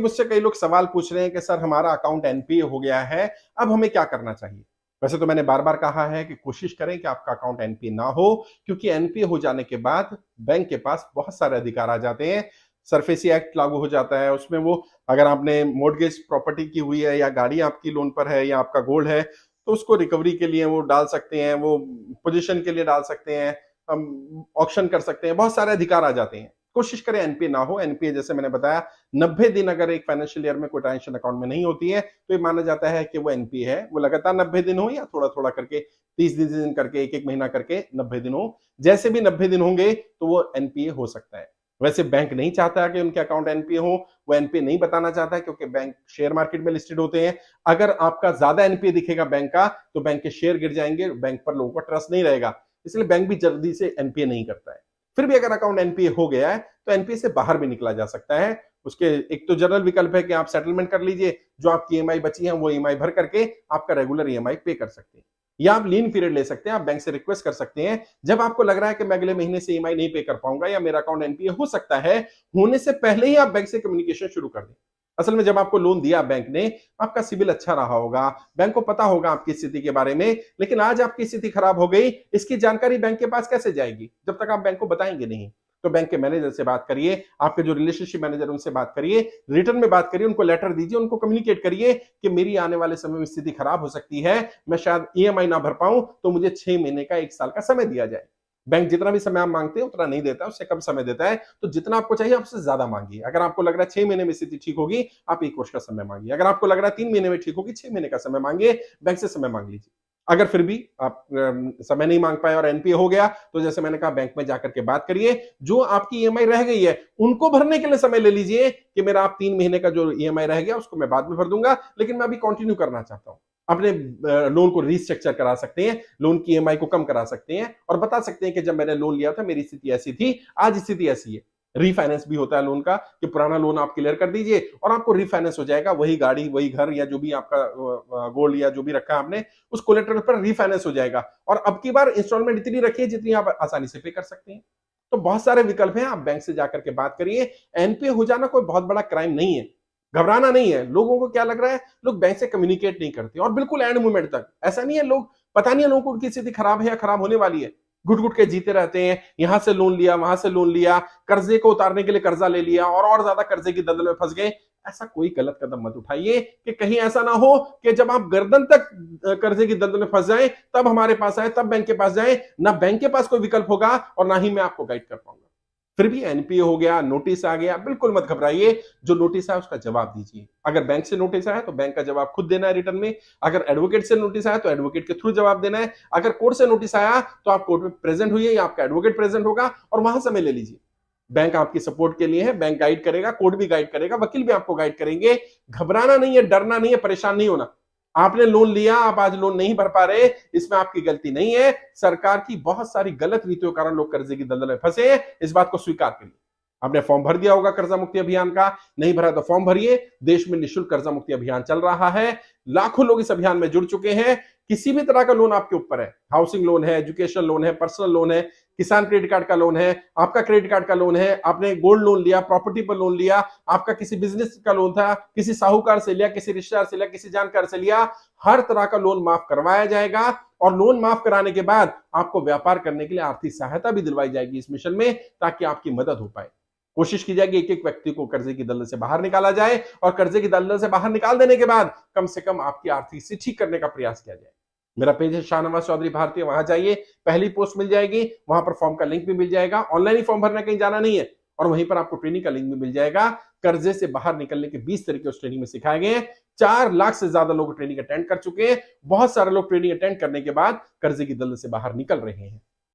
मुझसे कई लोग सवाल पूछ रहे हैं कि सर हमारा अकाउंट एनपीए हो गया है, अब हमें क्या करना चाहिए? वैसे तो मैंने बार-बार कहा है कि कोशिश करें कि आपका अकाउंट एनपीए ना हो, क्योंकि एनपीए हो जाने के बाद बैंक के पास बहुत सारे अधिकार आ जाते हैं। सरफेसी एक्ट लागू हो जाता है, उसमें वो अगर आपने मॉर्टगेज प्रॉपर्टी की हुई है या गाड़ी आपकी लोन पर है या आपका गोल्ड है, तो उसको रिकवरी के लिए वो डाल सकते हैं, वो पोजीशन के लिए डाल सकते हैं, ऑक्शन कर सकते हैं, बहुत सारे अधिकार आ जाते हैं। कोशिश करें एनपीए ना हो। एनपीए जैसे मैंने बताया 90 दिन अगर एक फाइनेंशियल ईयर में कोई ट्रांजेक्शन अकाउंट में नहीं होती है, तो ये माना जाता है कि वो एनपीए है। वो लगातार 90 दिन हो या थोड़ा-थोड़ा करके 30-30 दिन करके, 1-1 महीना करके 90 दिन हो। जैसे भी 90 दिन होंगे, तो वो एनपीए हो सकता है। वैसे बैंक नहीं चाहता कि उनके अकाउंट एनपीए हो, वो एनपीए नहीं बताना चाहता है क्योंकि बैंक शेयर मार्केट में लिस्टेड होते हैं। अगर आपका ज्यादा एनपीए दिखेगा बैंक का, तो बैंक के शेयर गिर जाएंगे, बैंक पर लोगों का ट्रस्ट नहीं रहेगा। इसलिए बैंक भी जल्दी से एनपीए नहीं करता है। फिर भी अगर अकाउंट एनपीए हो गया है, तो एनपीए से बाहर भी निकला जा सकता है। उसके एक तो जनरल विकल्प है कि आप सेटलमेंट कर लीजिए, जो आपकी ईएमआई बची है वो ईएमआई भर करके आपका रेगुलर ईएमआई पे कर सकते हैं। या आप लीन पीरियड ले सकते हैं, आप बैंक से रिक्वेस्ट कर सकते हैं। जब आपको लग रहा है कि मैं अगले महीने से ईएमआई नहीं पे कर पाऊंगा या मेरा अकाउंट एनपीए हो सकता है, होने से पहले ही आप बैंक से कम्युनिकेशन शुरू कर दें। असल में जब आपको लोन दिया बैंक ने, आपका सिबिल अच्छा रहा होगा, बैंक को पता होगा आपकी स्थिति के बारे में, लेकिन आज आपकी स्थिति खराब हो गई, इसकी जानकारी बैंक के पास कैसे जाएगी? जब तक आप बैंक को बताएंगे नहीं। तो बैंक के मैनेजर से बात करिए, आपके जो रिलेशनशिप मैनेजर उनसे बात करिए, रिटर्न में बात करिए, उनको लेटर दीजिए, उनको कम्युनिकेट करिए कि मेरी आने वाले समय में स्थिति खराब हो सकती है, मैं शायद ईएमआई ना भर पाऊं, तो मुझे 6 महीने का 1 साल का समय दिया जाए। बैंक जितना भी समय आप मांगते हैं उतना नहीं देता, उससे कम समय देता है। तो जितना आपको चाहिए आप उससे ज्यादा मांगिए। अगर आपको लग रहा है 6 महीने में स्थिति ठीक होगी, आप 1 वर्ष का समय मांगिए। अगर आपको लग रहा है 3 महीने में ठीक होगी, 6 महीने का समय मांगिए, बैंक से समय मांग लीजिए। अगर फिर भी आप समय नहीं मांग पाए और एनपीए हो गया, तो जैसे मैंने कहा बैंक में जाकर के बात करिए। जो आपकी ईएमआई रह गई है, उनको भरने के लिए समय ले लीजिए कि मेरा आप 3 महीने का जो ईएमआई रह गया उसको मैं बाद में भर दूंगा, लेकिन मैं अभी कंटिन्यू करना चाहता हूं। अपने लोन को रीस्ट्रक्चर करा सकते हैं, लोन की ईएमआई को कम करा सकते हैं और बता सकते हैं कि जब मैंने लोन लिया था मेरी स्थिति ऐसी थी, आज स्थिति ऐसी है। रीफाइनेंस भी होता है लोन का कि पुराना लोन आप क्लियर कर दीजिए और आपको रीफाइनेंस हो जाएगा, वही गाड़ी, वही घर या जो भी आपका गोल्ड या जो भी रखा है आपने, उस कोलेटरल पर रीफाइनेंस हो जाएगा और अब की बार इंस्टॉलमेंट इतनी रखिए जितनी आप आसानी से पे कर सकते हैं। तो बहुत सारे विकल्प हैं, आप बैंक से जाकर के बात करिए। एनपीए हो जाना कोई बहुत बड़ा क्राइम नहीं है, घबराना नहीं है। लोगों को क्या लग रहा है, लोग बैंक से कम्युनिकेट नहीं करते और बिल्कुल एंड मोमेंट तक। ऐसा नहीं है, लोग पता नहीं है लोगों को उनकी स्थिति खराब है या खराब होने वाली है, घुट घुट के जीते रहते हैं। यहां से लोन लिया, वहां से लोन लिया, कर्जे को उतारने के लिए कर्जा ले लिया और ज्यादा कर्जे की दलदल में फंस गए। ऐसा कोई गलत कदम मत उठाइए कि कहीं ऐसा ना हो कि जब आप गर्दन तक कर्जे की दलदल में फंस जाएं, तब हमारे पास आए, तब बैंक के पास जाएं। ना बैंक के पास कोई विकल्प होगा और ना ही मैं आपको गाइड कर पाऊंगा। फिर भी एनपीए हो गया, नोटिस आ गया, बिल्कुल मत घबराइए। जो नोटिस है उसका जवाब दीजिए। अगर बैंक से नोटिस आया तो बैंक का जवाब खुद देना है रिटर्न में। अगर एडवोकेट से नोटिस आया तो एडवोकेट के थ्रू जवाब देना है। अगर कोर्ट से नोटिस आया तो आप कोर्ट में प्रेजेंट हुई या आपका एडवोकेट प्रेजेंट होगा और वहां समय ले लीजिए। बैंक आपकी सपोर्ट के लिए है, बैंक गाइड करेगा, कोर्ट भी गाइड करेगा, वकील भी आपको गाइड करेंगे। घबराना नहीं है, डरना नहीं है, परेशान नहीं होना। आपने लोन लिया, आप आज लोन नहीं भर पा रहे, इसमें आपकी गलती नहीं है। सरकार की बहुत सारी गलत नीतियों के कारण लोग कर्जे की दलदल में फंसे हैं, इस बात को स्वीकार करिए। आपने फॉर्म भर दिया होगा कर्जा मुक्ति अभियान का, नहीं भरा तो फॉर्म भरिए। देश में निःशुल्क कर्जा मुक्ति अभियान चल रहा है, लाखों लोग इस अभियान में जुड़ चुके हैं। किसी भी तरह का लोन आपके ऊपर है, हाउसिंग लोन है, एजुकेशन लोन है, पर्सनल लोन है, किसान क्रेडिट कार्ड का लोन है, आपका क्रेडिट कार्ड का लोन है, आपने गोल्ड लोन लिया, प्रॉपर्टी पर लोन लिया, आपका किसी बिजनेस का लोन था, किसी साहूकार से लिया, किसी रिश्तेदार से लिया, किसी जानकार से लिया, हर तरह का लोन माफ करवाया जाएगा। और लोन माफ कराने के बाद आपको व्यापार करने के लिए आर्थिक सहायता भी दिलवाई जाएगी इस मिशन में, ताकि आपकी मदद हो पाए। कोशिश की जाएगी एक एक व्यक्ति को कर्जे की दलदल से बाहर निकाला जाए और कर्जे की दलदल से बाहर निकाल देने के बाद कम से कम आपकी आर्थिक स्थिति ठीक करने का प्रयास किया जाए। मेरा पेज है शाहनवाज चौधरी भारतीय, वहां जाइए, पहली पोस्ट मिल जाएगी, वहां पर फॉर्म का लिंक भी मिल जाएगा। ऑनलाइन ही फॉर्म भरना, कहीं जाना नहीं है। और वहीं पर आपको ट्रेनिंग का लिंक भी मिल जाएगा। कर्जे से बाहर निकलने के 20 तरीके उस ट्रेनिंग में सिखाए गए हैं। 4 लाख से ज्यादा लोग ट्रेनिंग अटेंड कर चुके हैं। बहुत सारे लोग ट्रेनिंग अटेंड करने के बाद कर्जे की दलदल से बाहर निकल रहे हैं।